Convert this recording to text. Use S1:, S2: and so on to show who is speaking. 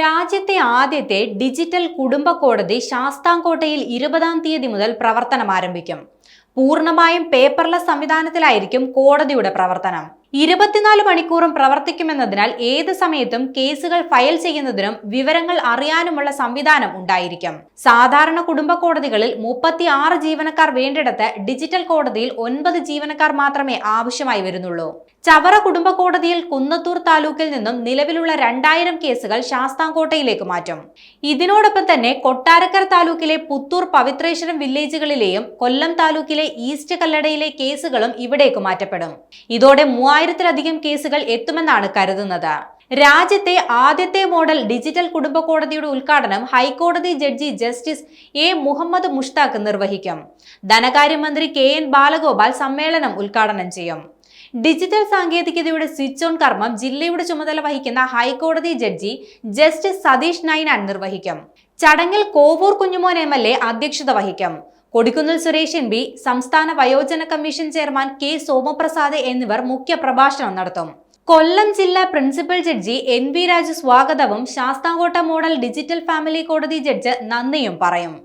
S1: രാജ്യത്തെ ആദ്യത്തെ ഡിജിറ്റൽ കുടുംബ കോടതി ശാസ്താംകോട്ടയിൽ 20-ാം തീയതി മുതൽ പ്രവർത്തനം ആരംഭിക്കും. പൂർണ്ണമായും പേപ്പർലെസ് സംവിധാനത്തിലായിരിക്കും കോടതിയുടെ പ്രവർത്തനം. 24 മണിക്കൂറും പ്രവർത്തിക്കുമെന്നതിനാൽ ഏത് സമയത്തും കേസുകൾ ഫയൽ ചെയ്യുന്നതിനും വിവരങ്ങൾ അറിയാനുമുള്ള സംവിധാനം ഉണ്ടായിരിക്കും. സാധാരണ കുടുംബ കോടതികളിൽ 36 ജീവനക്കാർ വേണ്ടിടത്ത് ഡിജിറ്റൽ കോടതിയിൽ 9 ജീവനക്കാർ മാത്രമേ ആവശ്യമായി വരുന്നുള്ളൂ. ചവറ കുടുംബ കോടതിയിൽ കുന്നത്തൂർ താലൂക്കിൽ നിന്നും നിലവിലുള്ള 2000 കേസുകൾ ശാസ്താംകോട്ടയിലേക്ക് മാറ്റും. ഇതിനോടൊപ്പം തന്നെ കൊട്ടാരക്കര താലൂക്കിലെ പുത്തൂർ പവിത്രേശ്വരം വില്ലേജുകളിലെയും കൊല്ലം താലൂക്കിലെ ഈസ്റ്റ് കല്ലടയിലെ കേസുകളും ഇവിടേക്ക് മാറ്റപ്പെടും. ഇതോടെ 3000-ലധികം കേസുകൾ എത്തുമെന്നാണ് കരുതുന്നത്. രാജ്യത്തെ ആദ്യത്തെ മോഡൽ ഡിജിറ്റൽ കുടുംബ കോടതിയുടെ ഉദ്ഘാടനം ഹൈക്കോടതി ജഡ്ജി ജസ്റ്റിസ് എ മുഹമ്മദ് മുഷ്താഖ് നിർവഹിക്കും. ധനകാര്യമന്ത്രി KN ബാലഗോപാൽ സമ്മേളനം ഉദ്ഘാടനം ചെയ്യും. ഡിജിറ്റൽ സാങ്കേതികതയുടെ സ്വിച്ച് ഓൺ കർമ്മം ജില്ലയുടെ ചുമതല വഹിക്കുന്ന ഹൈക്കോടതി ജഡ്ജി ജസ്റ്റിസ് സതീഷ് നൈനാൻ നിർവഹിക്കും. ചടങ്ങിൽ കോവൂർ കുഞ്ഞുമോൻ MLA അധ്യക്ഷത വഹിക്കും. കൊടിക്കുന്നിൽ സുരേഷ് MP, സംസ്ഥാന വയോജന കമ്മീഷൻ ചെയർമാൻ K സോമപ്രസാദ് എന്നിവർ മുഖ്യ പ്രഭാഷണം നടത്തും. കൊല്ലം ജില്ലാ പ്രിൻസിപ്പൽ ജഡ്ജി NV രാജു സ്വാഗതവും ശാസ്താംകോട്ട മോഡൽ ഡിജിറ്റൽ ഫാമിലി കോടതി ജഡ്ജ് നന്ദിയും പറയും.